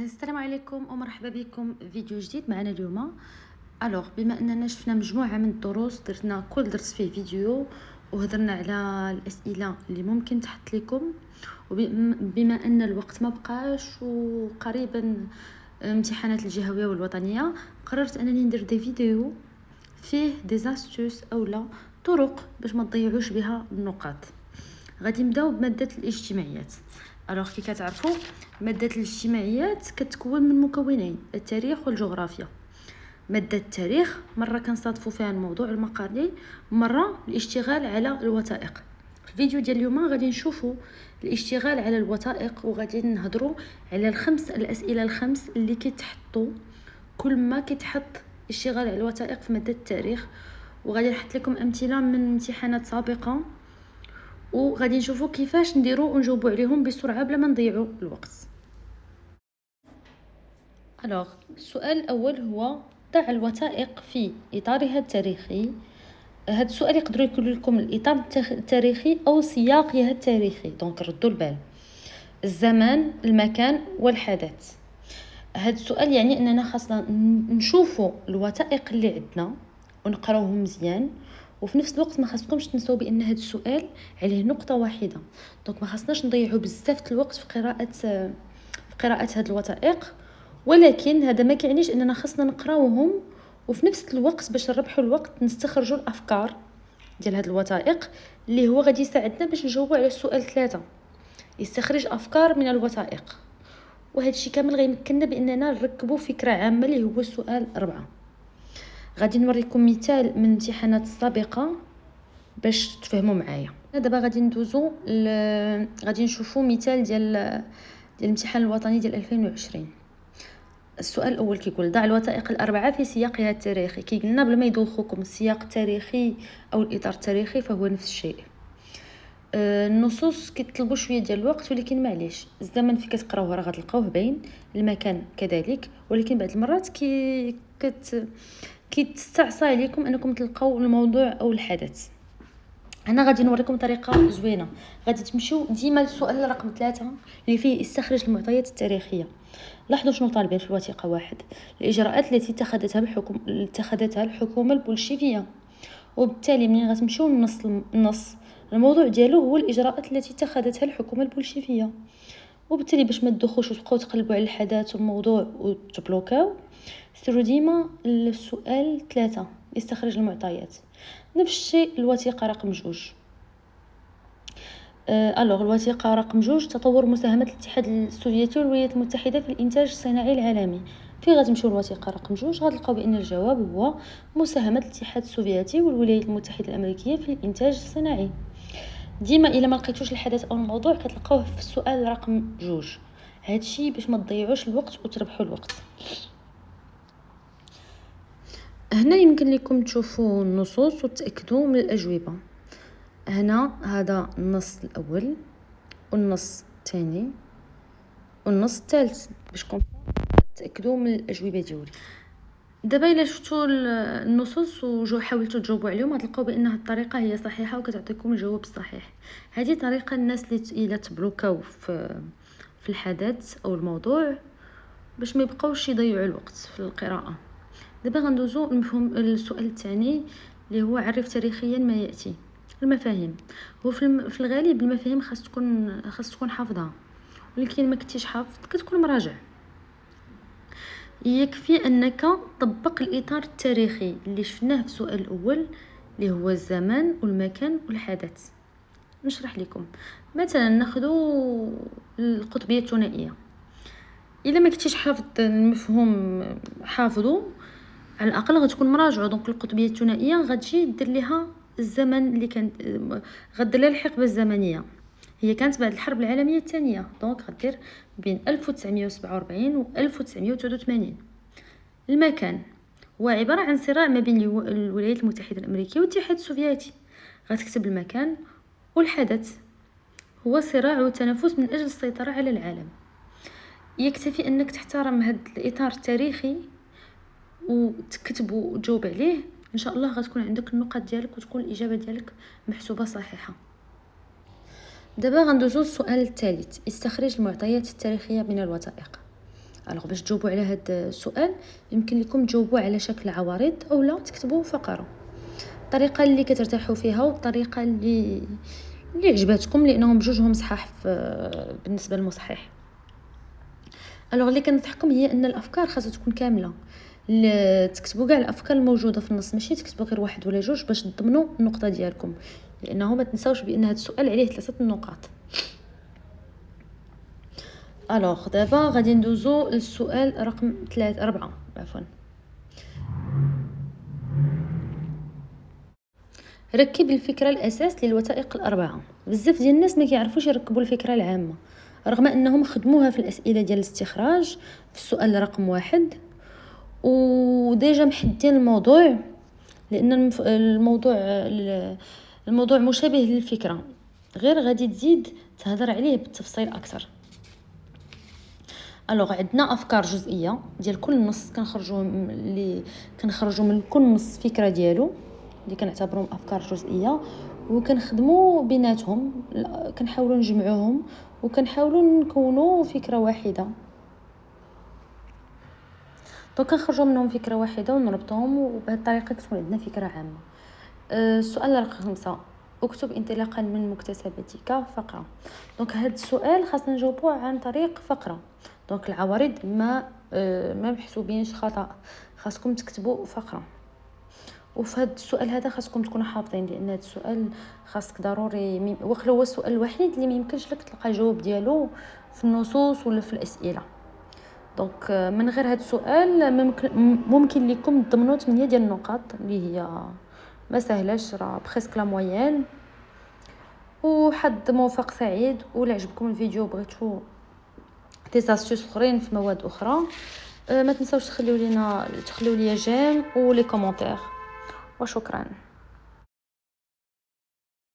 السلام عليكم ومرحبا بكم في فيديو جديد معنا اليوم. بما اننا شفنا مجموعه من الدروس درنا كل درس فيه فيديو وهضرنا على الاسئله اللي ممكن تحط لكم، وبما ان الوقت ما بقاش وقريبا امتحانات الجهويه والوطنيه، قررت انني ندير دي فيديو فيه دي زاستوس اولا طرق باش ما تضيعوش بها النقاط. غادي نبداو بماده الاجتماعيات. كي كتعرفوا ماده الاجتماعيات كتكون من مكونين: التاريخ والجغرافيا. ماده التاريخ مره كنصادفوا فيها الموضوع المقالي، مره الاشتغال على الوثائق. في الفيديو ديال اليوم غادي نشوفوا الاشتغال على الوثائق، وغادي نهضروا على الاسئله الخمس اللي كيتحطوا كل ما كيتحط اشتغال على الوثائق في ماده التاريخ. وغادي نحط لكم امثله من امتحانات سابقه، وغادي نشوفوا كيفاش نديروا ونجاوبوا عليهم بسرعه بلا ما نضيعوا الوقت. السؤال الاول هو: ضع الوثائق في اطارها التاريخي. هذا السؤال يقدر يكون لكم الاطار التاريخي او سياقها التاريخي، دونك ردوا البال: الزمان، المكان والحدث. هذا السؤال يعني اننا خاصنا نشوفوا الوثائق اللي عندنا ونقراوهم مزيان، وفي نفس الوقت ما خاصكمش تنسوا بان هذا السؤال عليه نقطه واحده، دونك ما خاصناش نضيعوا بزاف الوقت في قراءه هذه الوثائق. ولكن هذا ما كيعنيش اننا خاصنا نقراوهم وفي نفس الوقت باش نربحوا الوقت نستخرجوا الافكار ديال هذه الوثائق، اللي هو غادي يساعدنا باش نجاوبوا على السؤال 3: يستخرج افكار من الوثائق. وهذا الشيء كامل غيمكننا باننا نركبوا فكره عامه اللي هو السؤال 4. غادي نوريكم مثال من الامتحانات السابقه باش تفهموا معايا. دابا غادي ندوزو غادي نشوفوا مثال ديال الامتحان الوطني ديال 2020. السؤال الاول كيقول: ضع الوثائق الاربعه في سياقها التاريخي. كيقولنا بلا ما يدوخوكم السياق التاريخي او الاطار التاريخي فهو نفس الشيء. النصوص كيطلبوا شويه ديال الوقت، ولكن معليش، الزمن في كتقراوه راه غتلقاوه باين، المكان كذلك، ولكن بعض المرات كيتستعصى عليكم انكم تلقاو الموضوع او الحدث. انا غادي نوريكم طريقه زوينه. غادي تمشيو ديما للسؤال رقم 3 اللي فيه استخرج المعطيات التاريخيه. لاحظوا شنو طالبين في الوثيقه. 1: الاجراءات التي اتخذتها الحكومه البولشيفيه. وبالتالي ملي غتمشيو النص الموضوع ديالو هو الاجراءات التي اتخذتها الحكومه البولشيفيه. وبالتالي باش ما تدخلوش وتبقاو تقلبوا على الحدث والموضوع وتبلوكاو، سيروا ديما السؤال 3: استخرج المعطيات. نفس الشيء الوثيقه رقم 2. الوثيقه رقم 2: تطور مساهمه الاتحاد السوفيتي والولايات المتحده في الانتاج الصناعي العالمي. غتمشيو الوثيقه رقم 2 غتلقاو بان الجواب هو مساهمه الاتحاد السوفيتي والولايات المتحده الامريكيه في الانتاج الصناعي. ديما الا ما لقيتوش الحدث او الموضوع كتلقاوه في السؤال رقم 2. هادشي باش ما تضيعوش الوقت وتربحوا الوقت. هنا يمكن لكم تشوفوا النصوص وتاكدوا من الاجوبه. هنا هذا النص الاول والنص الثاني والنص الثالث باش تاكدوا من الاجوبه ديالي. دابا الا شفتوا النصوص حاولتوا تجاوبوا عليهم غتلقاو بان هذه الطريقه هي صحيحه وكتعطيكم الجواب الصحيح. هذه طريقه الناس اللي تبلوكاو في الحدث او الموضوع باش ما يبقاوش يضيعوا الوقت في القراءه. دابا غندوزو المفهوم السؤال الثاني اللي هو: عرف تاريخيا ما ياتي. المفاهيم. هو في الغالب المفاهيم خاص تكون حافظها، ولكن ما كنتيش حافظ كتكون مراجع. يكفي انك طبق الاطار التاريخي اللي شفناه في السؤال الاول اللي هو الزمان والمكان والحدث. نشرح لكم. مثلا ناخذوا القطبيه الثنائيه. الا ما كنتيش حافظ المفهوم حافظه، على الاقل غتكون مراجعه. دونك القطبيه الثنائيه غتجي دير ليها الزمن اللي كان غدير لها الحقبه الزمنيه. هي كانت بعد الحرب العالميه الثانيه، دونك غدير بين 1947 و 1989. المكان هو عباره عن صراع ما بين الولايات المتحده الامريكيه والاتحاد السوفيتي، غتكتب المكان. والحدث هو صراع وتنافس من اجل السيطره على العالم. يكتفي انك تحترم هذا الاطار التاريخي وتكتب وتجاوب عليه، ان شاء الله غتكون عندك النقاط ديالك وتكون الاجابه ديالك محسوبه صحيحه. دابا غندوزو للسؤال الثالث: استخرج المعطيات التاريخيه من الوثائق. الوغ باش تجاوبوا على هذا السؤال يمكن لكم تجاوبوا على شكل عوارض اولا تكتبوا فقره. الطريقه اللي كترتاحوا فيها والطريقه اللي عجبتكم، لانهم بجوجهم صحاح بالنسبه للمصحح. الوغ اللي كنصحكم هي ان الافكار خاصها تكون كامله، تكتبوا كاع الافكار الموجوده في النص، ماشي تكتبوا غير واحد ولا جوج باش تضمنوا النقطه ديالكم، لانه ما تنساوش بان هذا السؤال عليه 3 نقاط. الوغ دابا غادي ندوزو للسؤال رقم 4 عفوا. ركب الفكره الاساس للوثائق الاربعه. بزاف ديال الناس ما كيعرفوش يركبوا الفكره العامه رغم انهم خدموها في الاسئله ديال الاستخراج في السؤال رقم 1 وديجا محدين الموضوع، لان الموضوع مشابه للفكره، غير غادي تزيد تهضر عليه بالتفصيل اكثر. الوغ عندنا افكار جزئيه ديال كل نص كنخرجوا من كل نص فكره ديالو اللي كنعتبرهم افكار جزئيه، وكنخدموا بيناتهم، كنحاولوا نجمعوهم وكنحاولوا نكونوا فكره واحده. دونك كنخرجوا منهم فكره واحده ونربطوهم، وبهذه الطريقه كتكون عندنا فكره عامه. السؤال رقم 5، اكتب انطلاقا من مكتسباتك فقره. دونك هذا السؤال خاصنا نجاوبوه عن طريق فقره. دونك العوارض ما محسوبينش خطا، خاصكم تكتبوا فقره. وفي هذا السؤال هذا خاصكم تكونوا حافظين، لان هذا السؤال خاصك ضروري واخا هو السؤال الوحيد اللي ما يمكنش لك تلقى الجواب ديالو في النصوص ولا في الاسئله. دونك من غير هذا السؤال ممكن لكم تضمنوا 8 ديال النقاط اللي هي ما سهلاش، راه بريسك لا موين. وحد موفق سعيد. ولا عجبكم الفيديو بغيتو تيزاستيوس اخرين في مواد اخرى، ما تنساوش تخليو لي جيم ولي كومونتير. وشكرا.